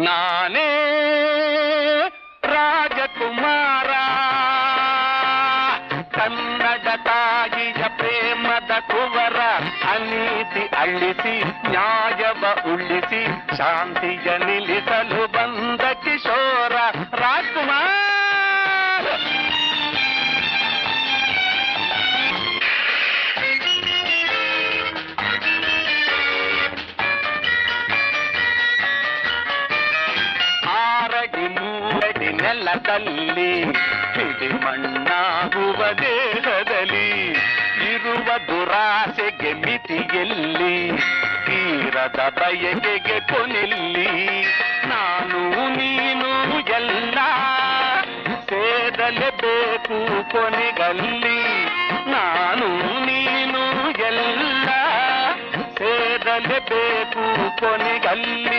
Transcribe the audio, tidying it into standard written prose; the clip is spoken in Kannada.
ನಾನೇ ರಾಜಕುಮಾರ, ಕನ್ನಡ ತಾಯಿಯ ಪ್ರೇಮದ ಕುವರ, ಅನೀತಿ ಅಳಿಸಿ ನ್ಯಾಯವ ಉಳಿಸಿ ಶಾಂತಿಯ ನಿಲ್ಲಿಸಲು ಬಂದ ಕಿಶೋರ ರಾಜ್ಕುಮಾರ್. ನೆಲದಲ್ಲಿ ಹಿಡಿಮಣ್ಣಾಗುವ ದೇಹದಲ್ಲಿ ಇರುವ ದುರಾಸೆಗೆ ಮಿತಿಯಲ್ಲಿ, ತೀರದ ಬಯಕೆಗೆ ಕೊನೆಯಲ್ಲಿ, ನಾನು ನೀನು ಎಲ್ಲ ಸೇರಲೇಬೇಕು ಕೊನೆಗಲ್ಲಿ, ನಾನು ನೀನು ಎಲ್ಲ ಸೇರಲೇಬೇಕು ಕೊನೆಗಲ್ಲಿ.